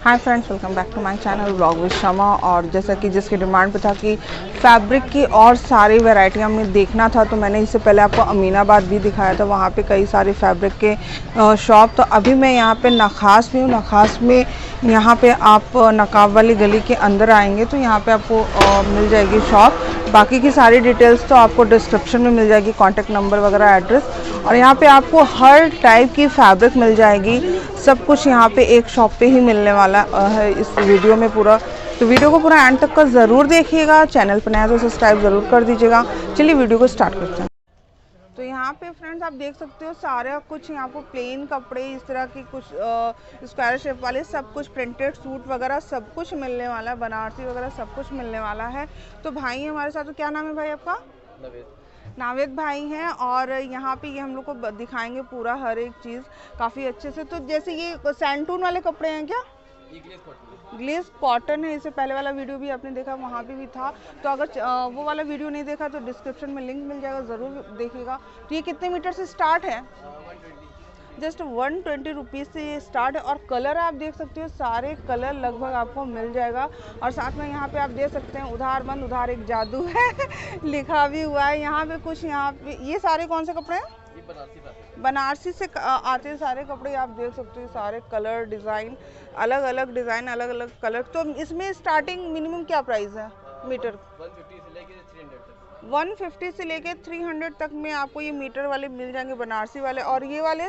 Hi friends, welcome back to my channel vlog with Shama. और जैसा कि जिसकी डिमांड पे था कि फैब्रिक की और सारी वैरायटी हमें देखना था, तो मैंने इससे पहले आपको अमीनाबाद भी दिखाया था, वहाँ पे कई सारे फैब्रिक के शॉप। तो अभी मैं यहाँ पे नखास में हूँ। नखास में यहाँ पे आप नकाब वाली गली के अंदर आएंगे तो यहाँ पे आपको मिल जाएगी शॉप। बाकी की सारी डिटेल्स तो आपको डिस्क्रिप्शन में मिल जाएगी, कॉन्टैक्ट नंबर वगैरह, एड्रेस। और यहाँ पे आपको हर टाइप की फैब्रिक मिल जाएगी। सब कुछ यहाँ पे एक शॉप पे ही मिलने वाला है इस वीडियो में पूरा। तो वीडियो को पूरा एंड तक का ज़रूर देखिएगा। चैनल पर नया तो सब्सक्राइब ज़रूर कर दीजिएगा। चलिए वीडियो को स्टार्ट करते हैं। तो यहाँ पे फ्रेंड्स आप देख सकते हो सारा कुछ यहाँ पे प्लेन कपड़े, इस तरह की कुछ स्क्वायर शेप वाले, सब कुछ प्रिंटेड सूट वगैरह सब कुछ मिलने वाला है, बनारसी वगैरह सब कुछ मिलने वाला है। तो भाई हमारे साथ, तो क्या नाम है भाई आपका? नावेद भाई हैं। और यहाँ पे ये हम लोग को दिखाएंगे पूरा हर एक चीज़ काफ़ी अच्छे से। तो जैसे ये सैंटून वाले कपड़े हैं क्या? ग्लेस कॉटन है। इससे पहले वाला वीडियो भी आपने देखा, वहाँ पे भी था। तो अगर वो वाला वीडियो नहीं देखा तो डिस्क्रिप्शन में लिंक मिल जाएगा, ज़रूर देखिएगा। तो ये कितने मीटर से स्टार्ट है? जस्ट 120 रुपीज़ से ये स्टार्ट है। और कलर आप देख सकते हो, सारे कलर लगभग आपको मिल जाएगा। और साथ में यहाँ पे आप देख सकते हैं उधार बंद उधार एक जादू है लिखा भी हुआ है यहाँ पे कुछ। यहाँ पे ये सारे कौन से कपड़े हैं? बनारसी से आते हैं सारे कपड़े। आप देख सकते हो सारे कलर, डिज़ाइन, अलग अलग डिज़ाइन, अलग अलग कलर। तो इसमें स्टार्टिंग मिनिमम क्या प्राइस है मीटर? 150 से लेके 300 तक में आपको ये मीटर वाले मिल जाएंगे, बनारसी वाले। और ये वाले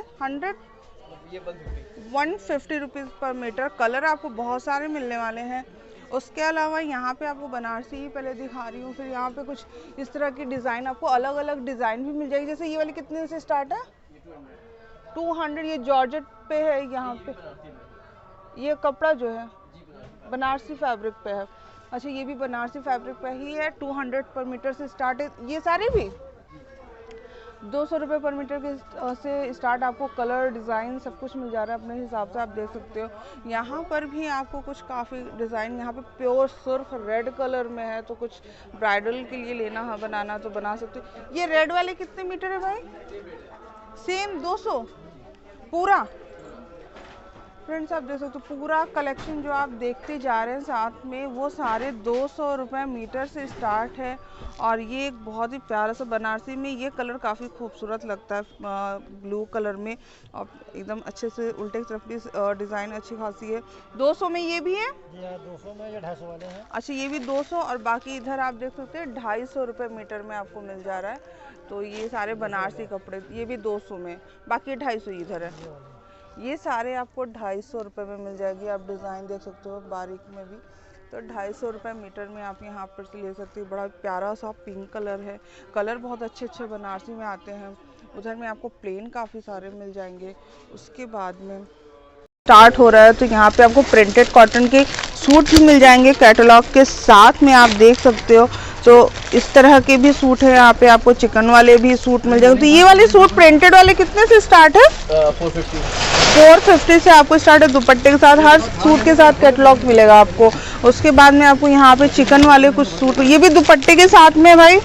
150 रुपीज़ पर मीटर। कलर आपको बहुत सारे मिलने वाले हैं। उसके अलावा यहाँ पे आपको बनारसी ही पहले दिखा रही हूँ, फिर यहाँ पे कुछ इस तरह की डिज़ाइन, आपको अलग अलग डिज़ाइन भी मिल जाएगी। जैसे ये वाली कितने से स्टार्ट है? 200। ये जॉर्जेट पे है। यहाँ पे ये कपड़ा जो है बनारसी फैब्रिक पे है। अच्छा, ये भी बनारसी फैब्रिक पे ही है। 200 पर मीटर से स्टार्ट है। ये सारे भी 200 रुपये पर मीटर के से स्टार्ट आपको कलर, डिज़ाइन सब कुछ मिल जा रहा है अपने हिसाब से। आप देख सकते हो यहाँ पर भी आपको कुछ काफ़ी डिज़ाइन, यहाँ पे प्योर सुर्ख रेड कलर में है। तो कुछ ब्राइडल के लिए लेना है, बनाना तो बना सकते हो। ये रेड वाले कितने मीटर है भाई? सेम 200 पूरा। फ्रेंड्स आप देख सकते हो पूरा कलेक्शन जो आप देखते जा रहे हैं साथ में, वो सारे 200 रुपये मीटर से स्टार्ट है। और ये एक बहुत ही प्यारा सा बनारसी में ये कलर काफ़ी खूबसूरत लगता है, ब्लू कलर में। और एकदम अच्छे से उल्टे की तरफ भी डिज़ाइन अच्छी खासी है। 200 में ये भी है? 200 में, ये 250 वाले हैं। अच्छा, ये भी 200। और बाकी इधर आप देख सकते हैं 250 रुपये मीटर में आपको मिल जा रहा है। तो ये सारे बनारसी कपड़े, ये भी 200 में, बाकी 250 इधर है। ये सारे आपको 250 रुपये में मिल जाएगी। आप डिज़ाइन देख सकते हो बारीक में भी। तो 250 रुपये मीटर में आप यहाँ पर से ले सकते हो। बड़ा प्यारा सा पिंक कलर है। कलर बहुत अच्छे अच्छे बनारसी में आते हैं। उधर में आपको प्लेन काफ़ी सारे मिल जाएंगे। उसके बाद में स्टार्ट हो रहा है तो यहाँ पे आपको प्रिंटेड कॉटन के सूट भी मिल जाएंगे कैटलॉग के साथ में। आप देख सकते हो तो इस तरह के भी सूट है। यहाँ पे आपको चिकन वाले भी सूट मिल जाएंगे। तो ये वाले सूट प्रिंटेड वाले कितने से स्टार्ट है? 450 से आपको स्टार्ट है, दुपट्टे के साथ। हर सूट के साथ कैटलॉग मिलेगा आपको। उसके बाद में आपको यहाँ पे चिकन वाले कुछ सूट, ये भी दुपट्टे के साथ में भाई।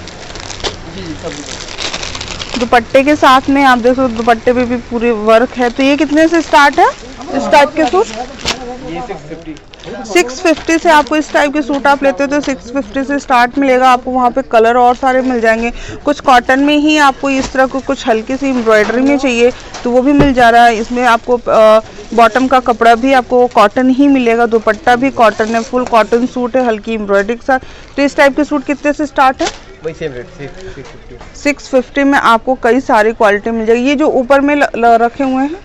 दुपट्टे के साथ में आप देखो, दुपट्टे पे भी पूरे वर्क है। तो ये कितने से स्टार्ट है इस टाइप के सूट? 650 से आपको इस टाइप के सूट आप लेते हो तो 650 से स्टार्ट मिलेगा आपको। वहाँ पे कलर और सारे मिल जाएंगे। कुछ कॉटन में ही आपको इस तरह को कुछ हल्की सी एम्ब्रॉयडरी में चाहिए तो वो भी मिल जा रहा है। इसमें आपको बॉटम का कपड़ा भी आपको कॉटन ही मिलेगा, दुपट्टा भी कॉटन है, फुल कॉटन सूट है हल्की एम्ब्रॉयडरी के साथ। तो इस टाइप के सूट कितने से स्टार्ट है? वही सेम रेट, 650 में आपको कई सारी क्वालिटी मिल जाएगी। ये जो ऊपर में रखे हुए हैं,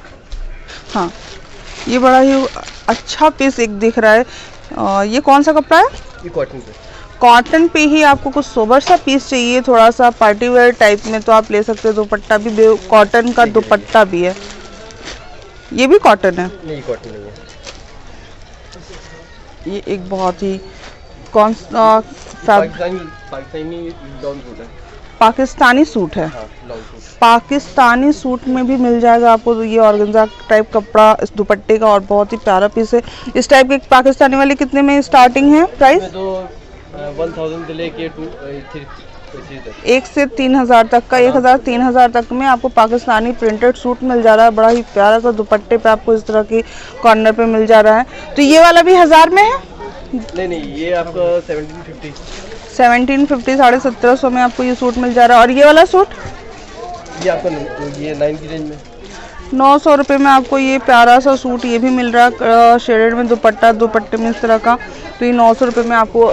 हाँ, ये बड़ा ही अच्छा पीस एक दिख रहा है। ये कौन सा कपड़ा है? ये कॉटन पे। कॉटन पे ही आपको कुछ सोबर सा पीस चाहिए, थोड़ा सा पार्टी वेयर टाइप में, तो आप ले सकते हो। दुपट्टा भी कॉटन का दुपट्टा भी है। ये भी कॉटन है? नहीं, कॉटन नहीं है। ये एक बहुत ही पाकिस्तानी सूट है। पाकिस्तानी सूट में भी मिल जाएगा आपको। तो ये ऑर्गेन्जा टाइप कपड़ा इस दुपट्टे का, और बहुत ही प्यारा पीस है। इस टाइप के पाकिस्तानी वाले कितने में स्टार्टिंग है प्राइस? तो 1000 से लेके 1 से 3,000 तक का, 1,000 3,000 तक में आपको पाकिस्तानी प्रिंटेड सूट मिल जा रहा है। बड़ा ही प्यारा सा दुपट्टे पे आपको इस तरह की कॉर्नर पे मिल जा रहा है। तो ये वाला भी 1000 में है? नहीं, ये आपका 1750 1750 में आपको ये सूट मिल जा रहा है। और ये वाला सूट ये आपका ये 9 की रेंज में 900 रुपये में आपको ये प्यारा सा सूट ये भी मिल रहा है शेडेड में दुपट्टे में इस तरह का। तो ये 900 रुपये में आपको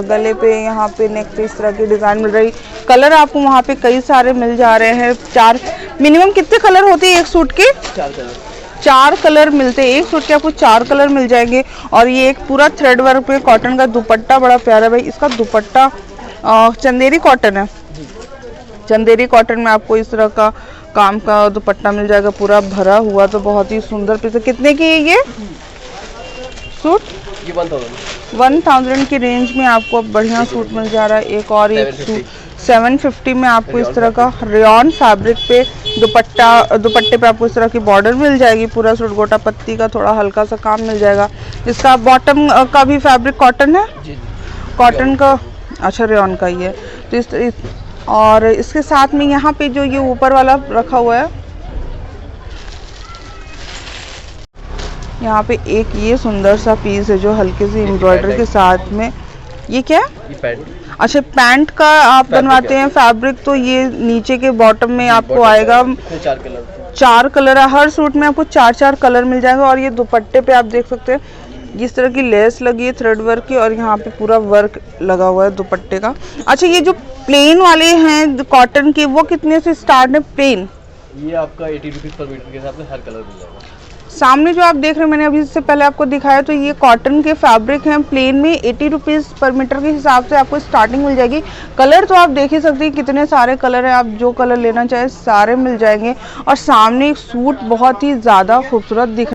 गले पे यहाँ पे नेक पे इस तरह की डिज़ाइन मिल रही। कलर आपको वहाँ पे कई सारे मिल जा रहे हैं। 4 मिनिमम कितने कलर होते हैं एक सूट के? 4 कलर मिलते हैं एक सूट के, आपको 4 कलर मिल जाएंगे। और ये एक पूरा थ्रेड वर्क पे कॉटन का दुपट्टा बड़ा प्यारा भाई। इसका दुपट्टा चंदेरी कॉटन है। चंदेरी कॉटन में आपको इस तरह का काम का दुपट्टा मिल जाएगा पूरा भरा हुआ। तो बहुत ही सुंदर पीस है। कितने की है ये सूट? ये 1000 की रेंज में आपको बढ़िया सूट मिल जा रहा है। एक और एक सूट 750 में आपको इस तरह का रेयॉन फैब्रिक पे दुपट्टे पे आपको इस तरह की बॉर्डर मिल जाएगी। पूरा सूट गोटा पत्ती का थोड़ा हल्का सा काम मिल जाएगा। इसका बॉटम का भी फैब्रिक कॉटन है, कॉटन का, अच्छा रेयॉन का ही है। तो और इसके साथ में यहाँ पे जो ये ऊपर वाला रखा हुआ है, यहाँ पे एक ये सुंदर सा पीस है जो हल्के सी एम्ब्रॉयडरी के साथ में। ये क्या है? ये पैंट। अच्छा, पैंट का आप बनवाते हैं फैब्रिक। तो ये नीचे के बॉटम में आपको आएगा 4 कलर है। हर सूट में आपको 4 कलर मिल जाएगा। और ये दुपट्टे पे आप देख सकते हैं जिस तरह की लेस लगी है थ्रेड वर्क की, और यहाँ पे पूरा वर्क लगा हुआ है दुपट्टे का। अच्छा, ये जो प्लेन वाले हैं कॉटन के, वो कितने से स्टार्ट है प्लेन? ये आपका 80 रुपीज़ पर मीटर के हिसाब से हर कलर मिल जाएगा। सामने जो आप देख रहे हैं, मैंने अभी इससे पहले आपको दिखाया, तो ये कॉटन के फैब्रिक हैं प्लेन में। 80 रुपीज़ पर मीटर के हिसाब से आपको स्टार्टिंग मिल जाएगी। कलर तो आप देख ही सकते हैं कितने सारे कलर हैं। आप जो कलर लेना चाहे सारे मिल जाएंगे। और सामने एक सूट बहुत ही ज़्यादा खूबसूरत दिख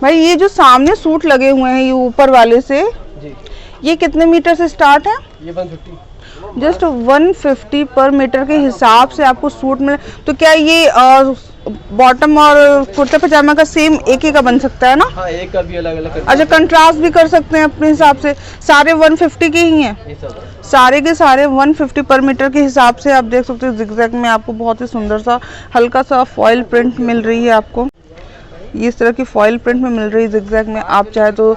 भाई। ये जो सामने सूट लगे हुए हैं ये ऊपर वाले से जी, ये कितने मीटर से स्टार्ट है? ये 150, जस्ट 150 पर मीटर के हिसाब से आपको सूट मिले। तो क्या ये बॉटम और कुर्ता पजामा का सेम एक ही का बन सकता है ना? हाँ, एक का भी अलग अलग। अच्छा, कंट्रास्ट भी कर सकते हैं अपने हिसाब से। सारे 150 के ही हैं, ये सब सारे के सारे 150 पर मीटर के हिसाब से। आप देख सकते हो जिगजैग में आपको बहुत ही सुंदर सा हल्का सा फॉइल प्रिंट मिल रही है। आपको ये इस तरह की फॉइल प्रिंट में मिल रही है जिगजैग में। आप चाहे तो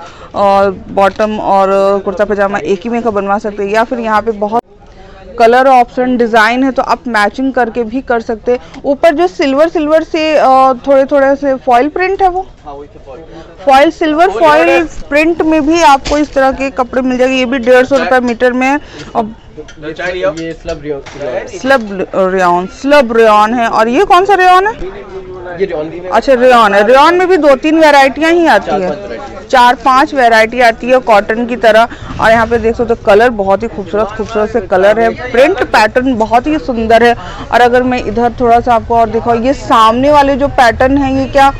बॉटम और कुर्ता पजामा एक ही में का बनवा सकते हैं, या फिर यहाँ पे बहुत कलर ऑप्शन डिज़ाइन है तो आप मैचिंग करके भी कर सकते हैं। ऊपर जो सिल्वर से थोड़े से फॉइल प्रिंट है, वो फॉइल सिल्वर फॉइल प्रिंट में भी आपको इस तरह के कपड़े मिल जाएंगे। ये भी 150 रुपये मीटर में है। और ये स्लब रेयॉन है। और ये कौन सा रेयॉन है? ये रेयॉन भी। अच्छा, रेयॉन है। रेयॉन में भी 2-3 वैरायटियाँ ही आती है, 4-5 वैरायटी आती है कॉटन की तरह। और यहाँ पे देख सकते हो कलर बहुत ही खूबसूरत से कलर है। प्रिंट पैटर्न बहुत ही सुंदर है। और अगर मैं इधर थोड़ा सा आपको और दिखाऊँ, ये सामने वाले जो पैटर्न है ये क्या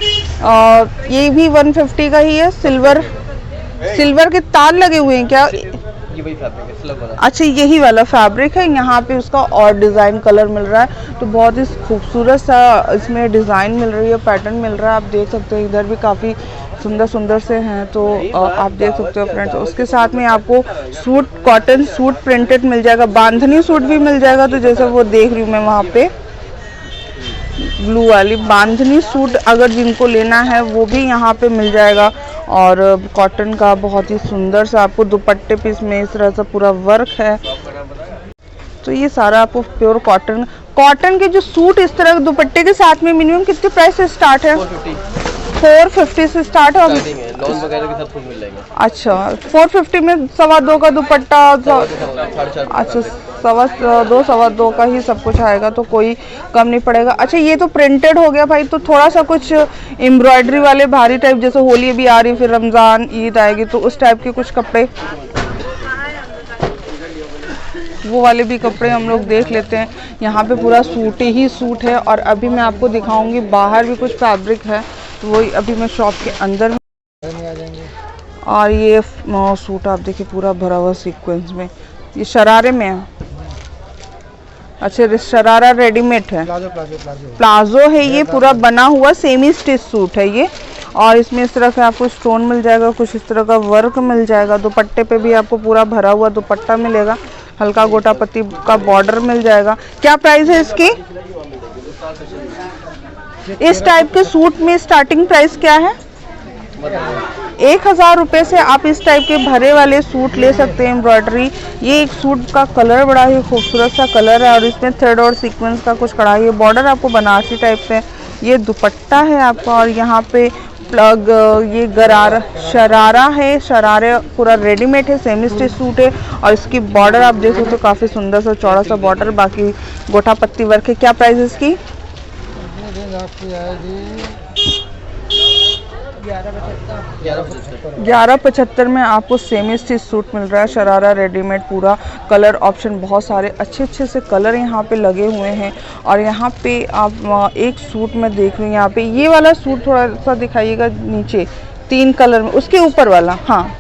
ये भी 150 का ही है। सिल्वर के तार लगे हुए हैं क्या? ये वही फैब्रिक है, स्लब वाला। अच्छा, यही वाला फैब्रिक है। यहाँ पे उसका और डिज़ाइन कलर मिल रहा है। तो बहुत ही खूबसूरत सा इसमें डिज़ाइन मिल रही है, पैटर्न मिल रहा है। आप देख सकते हैं इधर भी काफ़ी सुंदर से हैं। तो आप देख सकते हो फ्रेंड्स। उसके साथ में आपको सूट कॉटन सूट प्रिंटेड मिल जाएगा, बांधनी सूट भी मिल जाएगा। तो जैसे वो देख रही हूँ मैं वहाँ पे ब्लू वाली बांधनी सूट अगर जिनको लेना है वो भी यहाँ पे मिल जाएगा। और कॉटन का बहुत ही सुंदर सा आपको दुपट्टे पे इसमें इस तरह से पूरा वर्क है। तो ये सारा आपको प्योर कॉटन के जो सूट इस तरह दुपट्टे के साथ में मिनिमम कितने प्राइस से स्टार्ट है? 450 से स्टार्ट है। लॉन वगैरह के साथ फुल मिल जाएंगे। अच्छा, 450 में 2.25 का दुपट्टा। अच्छा, 2.25 का ही सब कुछ आएगा, तो कोई कम नहीं पड़ेगा। अच्छा, ये तो प्रिंटेड हो गया भाई। तो थोड़ा सा कुछ एम्ब्रॉयडरी वाले भारी टाइप, जैसे होली भी आ रही, फिर रमज़ान ईद आएगी, तो उस टाइप के कुछ कपड़े, वो वाले भी कपड़े हम लोग देख लेते हैं। यहाँ पे पूरा सूट ही सूट है। और अभी मैं आपको दिखाऊंगी बाहर भी कुछ फैब्रिक है, तो वही अभी मैं शॉप के अंदर में। और ये सूट आप देखिए पूरा भरा हुआ सीक्वेंस में, ये शरारे में है। अच्छा, शरारा रेडीमेड है, प्लाजो है। ये पूरा बना हुआ सेमी स्टिच सूट है ये। और इसमें इस तरह से आपको स्टोन मिल जाएगा, कुछ इस तरह का वर्क मिल जाएगा। दुपट्टे पे भी आपको पूरा भरा हुआ दुपट्टा मिलेगा। हल्का गोटा पत्ती का बॉर्डर मिल जाएगा। क्या प्राइस है इसकी? इस टाइप के सूट में स्टार्टिंग प्राइस क्या है? 1000 रुपये से आप इस टाइप के भरे वाले सूट ले सकते हैं। एम्ब्रॉयडरी, ये एक सूट का कलर बड़ा ही खूबसूरत सा कलर है और इसमें थ्रेड और सीक्वेंस का कुछ कढ़ाई है। बॉर्डर आपको बनारसी टाइप से, ये दुपट्टा है आपका और यहाँ पे प्लग, ये गरारा शरारा है, शरारे पूरा रेडीमेड है, सेमी स्टिच सूट है और इसकी बॉर्डर आप देख सकते हो काफ़ी सुंदर सा चौड़ा सा बॉर्डर, बाकी गोटा पत्ती वर्क है। क्या प्राइस है इसकी? 1175 में आपको सेमी स्टिच सूट मिल रहा है, शरारा रेडीमेड पूरा। कलर ऑप्शन बहुत सारे अच्छे से कलर यहाँ पे लगे हुए हैं और यहाँ पे आप एक सूट में देख रही हैं, यहाँ पे ये वाला सूट थोड़ा सा दिखाइएगा नीचे 3 कलर में, उसके ऊपर वाला, हाँ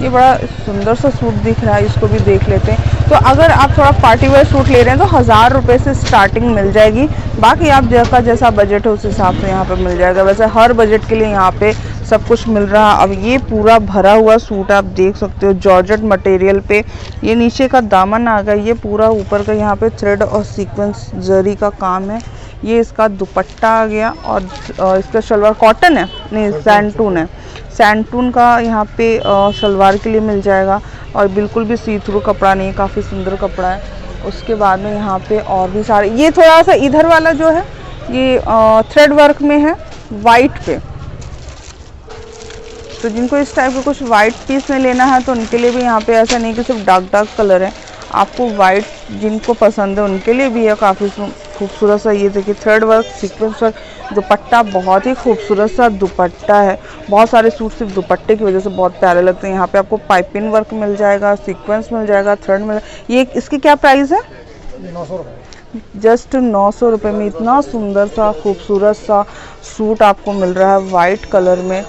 ये बड़ा सुंदर सा सूट दिख रहा है, इसको भी देख लेते हैं। तो अगर आप थोड़ा पार्टी वेयर सूट ले रहे हैं तो 1000 रुपये से स्टार्टिंग मिल जाएगी, बाकी आप जैसा बजट है उस हिसाब से यहाँ पे मिल जाएगा। वैसे हर बजट के लिए यहाँ पे सब कुछ मिल रहा है। अब ये पूरा भरा हुआ सूट आप देख सकते हो जॉर्जेट मटेरियल पे, ये नीचे का दामन आ गया, ये पूरा ऊपर का यहाँ पे थ्रेड और सीक्वेंस जरी का काम है, ये इसका दुपट्टा आ गया और इसका शलवार कॉटन है, नहीं सैंटून है, सैंटून का यहाँ पे शलवार के लिए मिल जाएगा और बिल्कुल भी सी थ्रू कपड़ा नहीं, काफ़ी सुंदर कपड़ा है। उसके बाद में यहाँ पे और भी सारे, ये थोड़ा सा इधर वाला जो है ये थ्रेड वर्क में है वाइट पे, तो जिनको इस टाइप के कुछ वाइट पीस में लेना है तो उनके लिए भी यहाँ पे ऐसा नहीं कि सिर्फ डार्क कलर है, आपको वाइट जिनको पसंद है उनके लिए भी है। काफ़ी खूबसूरत सा ये देखिए थ्रेड वर्क, सीक्वेंस वर्क, दुपट्टा बहुत ही खूबसूरत सा दुपट्टा है। बहुत सारे सूट सिर्फ दुपट्टे की वजह से बहुत प्यारे लगते हैं। यहाँ पे आपको पाइपिंग वर्क मिल जाएगा, सीक्वेंस मिल जाएगा, थ्रेड मिल, ये इसकी क्या प्राइस है? 900 रुपये। जस्ट 900 रुपये में इतना सुंदर सा खूबसूरत सा सूट आपको मिल रहा है वाइट कलर में।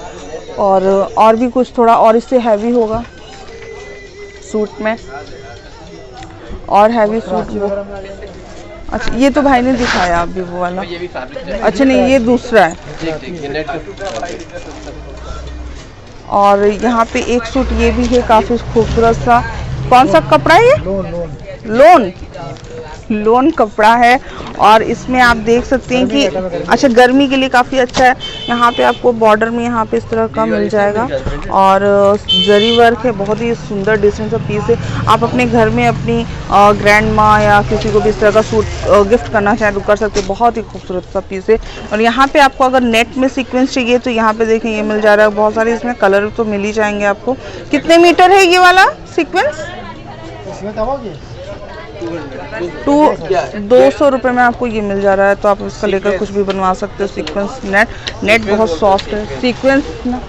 और भी कुछ थोड़ा और इससे हैवी होगा सूट में, और हैवी सूट वो, अच्छा ये तो भाई ने दिखाया अभी वो वाला, अच्छा नहीं ये दूसरा है। और यहाँ पे एक सूट ये भी है काफ़ी खूबसूरत सा, कौन सा कपड़ा है ये? लोन कपड़ा है और इसमें आप देख सकते हैं कि अच्छा गर्मी के लिए काफ़ी अच्छा है। यहाँ पे आपको बॉर्डर में यहाँ पे इस तरह का मिल जाएगा और जरी वर्क है, बहुत ही सुंदर डिसेंट सा पीस है। आप अपने घर में अपनी ग्रैंड माँ या किसी को भी इस तरह का सूट गिफ्ट करना चाहें तो कर सकते हैं, बहुत ही खूबसूरत सा पीस है। और यहाँ पे आपको अगर नेट में सीक्वेंस चाहिए तो यहाँ पे देखें ये मिल जा रहा है, बहुत सारे इसमें कलर तो मिल ही जाएंगे आपको। कितने मीटर है ये वाला सीक्वेंस? 200 रुपये में आपको ये मिल जा रहा है, तो आप इसका लेकर कुछ भी बनवा सकते हो। सीक्वेंस नेट बहुत सॉफ्ट है सीक्वेंस ना।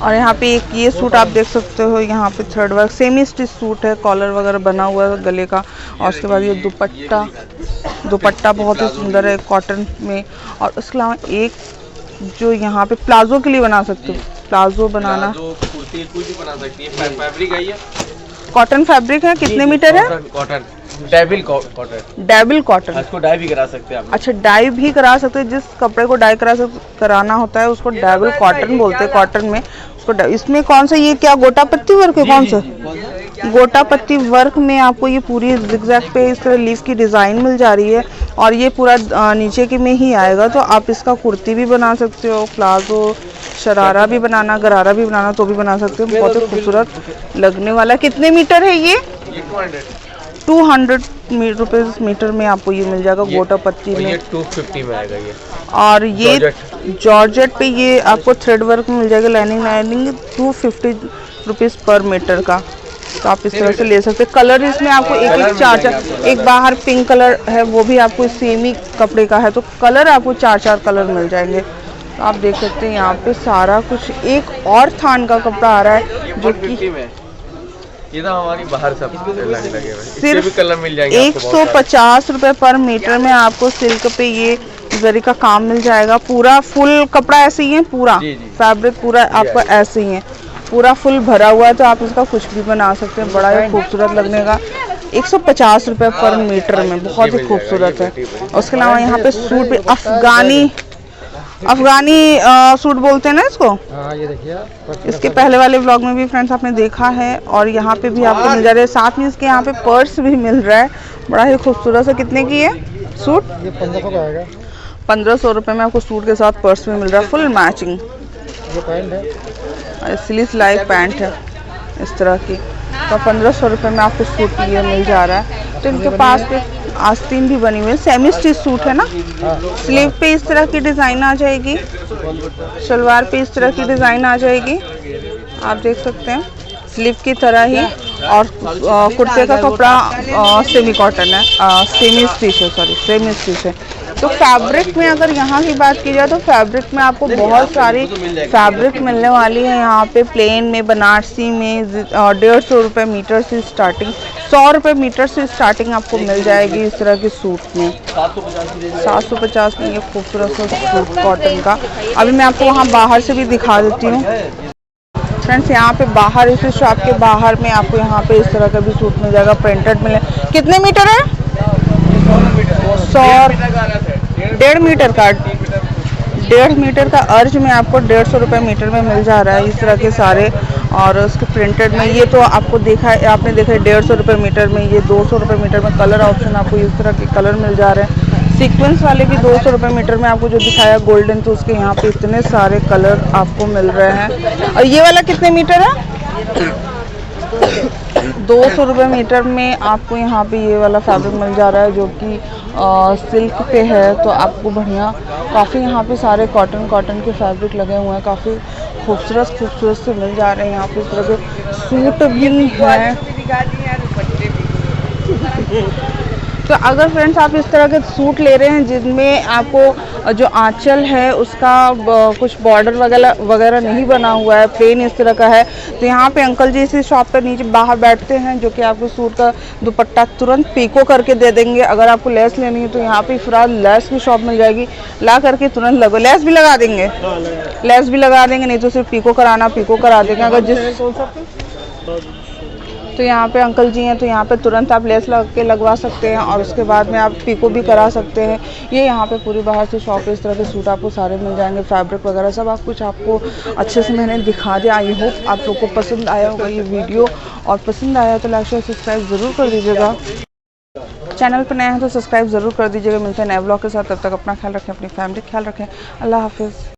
और यहाँ पे एक ये सूट आप देख सकते हो, यहाँ पे thread work semi stitch suit है, कॉलर वगैरह बना हुआ है गले का। और उसके बाद ये दुपट्टा बहुत ही सुंदर है कॉटन में। और उसके अलावा एक जो यहाँ पे प्लाजो के लिए बना सकते हो, प्लाजो बनाना, कुर्ती कुछ भी बना सकती है, फैब्रिक है ये, कॉटन फैब्रिक है। कितने मीटर है? कॉटन, डेविल कॉटन, इसको डाई भी करा सकते हैं आप। अच्छा डाई भी करा सकते हैं, जिस कपड़े को डाई कराना होता है उसको डेविल कॉटन बोलते हैं। कॉटन में उसको इसमें कौन सा ये क्या गोटा पत्ती वर्क है? कौन सा गोटा पत्ती वर्क में आपको ये पूरी जिगजैग पे इस तरह लीफ की डिज़ाइन मिल जा रही है और ये पूरा नीचे के में ही आएगा। तो आप इसका कुर्ती भी बना सकते हो, प्लाजो शरारा भी बनाना, गरारा भी बनाना तो भी बना सकते हो, बहुत ही खूबसूरत लगने वाला। कितने मीटर है ये? 200 रुपये मीटर में आपको ये मिल जाएगा गोटा पत्ती में। 250 में आएगा ये। और ये जॉर्जेट पे ये आपको थ्रेड वर्क में मिल जाएगा, लाइनिंग 250 रुपीज़ पर मीटर का। तो आप इस तरह से ले सकते हैं। कलर इसमें आपको एक चार, एक बाहर पिंक कलर है वो भी आपको सेम ही कपड़े का है, तो कलर आपको 4 कलर मिल जाएंगे। तो आप देख सकते हैं यहाँ पे सारा कुछ। एक और थान का कपड़ा आ रहा है जो कि ये तो हमारी बाहर सब लगे हुए, सिर्फ भी कलर मिल जाएंगे 150 रुपये पर मीटर में आपको सिल्क पे ये जरी का काम मिल जाएगा। पूरा फुल कपड़ा ऐसे ही है, पूरा फैब्रिक पूरा आपका ऐसे ही है, पूरा फुल भरा हुआ है। तो आप इसका कुछ भी बना सकते हैं, बड़ा ही खूबसूरत लगने का। 150 रुपये पर मीटर में बहुत ही खूबसूरत है। उसके अलावा यहाँ पे सूट भी अफगानी सूट बोलते हैं ना इसको। हाँ ये देखिए आप। इसके पहले वाले व्लॉग में भी फ्रेंड्स आपने देखा है, और यहाँ पे भी आपको मिल जा रहा है, साथ में इसके यहाँ पे पर्स भी मिल रहा है, बड़ा ही खूबसूरत सा। कितने की है सूट? ये 1500 का आएगा। 1500 रुपये में आपको सूट के साथ पर्स भी मिल रहा है, फुल मैचिंग। ये पैंट है, स्लीव लाइक पैंट है इस तरह की, तो 1500 रुपये में आपको सूट ये मिल जा रहा है। तो इनके पास पे आस्तीन भी बनी हुई है, सेमी स्टिच सूट है ना। स्लीव पे इस तरह की डिज़ाइन आ जाएगी, शलवार पे इस तरह की डिज़ाइन आ जाएगी, आप देख सकते हैं स्लीव की तरह ही। और कुर्ते का कपड़ा सेमी कॉटन है, सेमी स्टिच है, सॉरी सेमी स्टिच है। तो फैब्रिक में अगर यहाँ की बात की जाए तो फैब्रिक में आपको बहुत सारी फैब्रिक मिलने वाली है यहाँ पे। प्लेन में, बनारसी में 150 रुपये मीटर से स्टार्टिंग, 100 रुपये मीटर से स्टार्टिंग आपको मिल जाएगी इस तरह के सूट में। 750 में ये खूबसूरत सा सूट कॉटन का। अभी मैं आपको वहाँ बाहर से भी दिखा देती हूँ फ्रेंड्स। यहाँ पे बाहर, इस शॉप के बाहर में आपको यहाँ पे इस तरह का भी सूट मिल जाएगा, प्रिंटेड मिले। कितने मीटर है? 100, 1.5 मीटर का, 1.5 मीटर का अर्ज में आपको 150 रुपये मीटर में मिल जा रहा है इस तरह के सारे। और उसके प्रिंटेड में ये तो आपको देखा है, आपने देखा है 150 रुपये मीटर में, ये 200 रुपये मीटर में। कलर ऑप्शन आपको इस तरह के कलर मिल जा रहे हैं। सीक्वेंस वाले भी 200 रुपये मीटर में आपको जो दिखाया गोल्डन, तो उसके यहाँ पे इतने सारे कलर आपको मिल रहे हैं। और ये वाला कितने मीटर है? 200 रुपये मीटर में आपको यहाँ पे ये वाला फैब्रिक मिल जा रहा है, जो कि सिल्क पे है। तो आपको बढ़िया, काफ़ी यहाँ पे सारे कॉटन के फैब्रिक लगे हुए हैं, काफ़ी खूबसूरत से मिल जा रहे हैं। यहाँ पे इस तरह के सूट भी हैं। तो अगर फ्रेंड्स आप इस तरह के सूट ले रहे हैं जिनमें आपको जो आंचल है उसका कुछ बॉर्डर वगैरह नहीं बना हुआ है, प्लेन इस तरह का है, तो यहाँ पे अंकल जी इसी शॉप पर नीचे बाहर बैठते हैं, जो कि आपको सूट का दुपट्टा तुरंत पीको करके दे देंगे। अगर आपको लेस लेनी है तो यहाँ पे फिलहाल लेस की शॉप मिल जाएगी, ला करके तुरंत लगो। लेस भी लगा देंगे, लेस भी लगा देंगे, नहीं तो सिर्फ पीको कराना, पीको करा देंगे। अगर जिस तो यहाँ पे अंकल जी हैं, तो यहाँ पे तुरंत आप लेस लग के लगवा सकते हैं, और उसके बाद में आप पीको भी करा सकते हैं। ये यहाँ पे पूरी बाहर से शॉप पे इस तरह के सूट आपको सारे मिल जाएंगे, फैब्रिक वगैरह सब आप कुछ आपको अच्छे से मैंने दिखा दिया। आई होप आप लोग को पसंद आया होगा ये वीडियो, और पसंद आया तो लाइक शेयर सब्सक्राइब ज़रूर कर दीजिएगा। चैनल पर नए हैं तो सब्सक्राइब ज़रूर कर दीजिएगा। मिलते हैं नए ब्लॉग के साथ, तब तक अपना ख्याल रखें, अपनी फैमिली का ख्याल रखें। अल्लाह हाफिज़।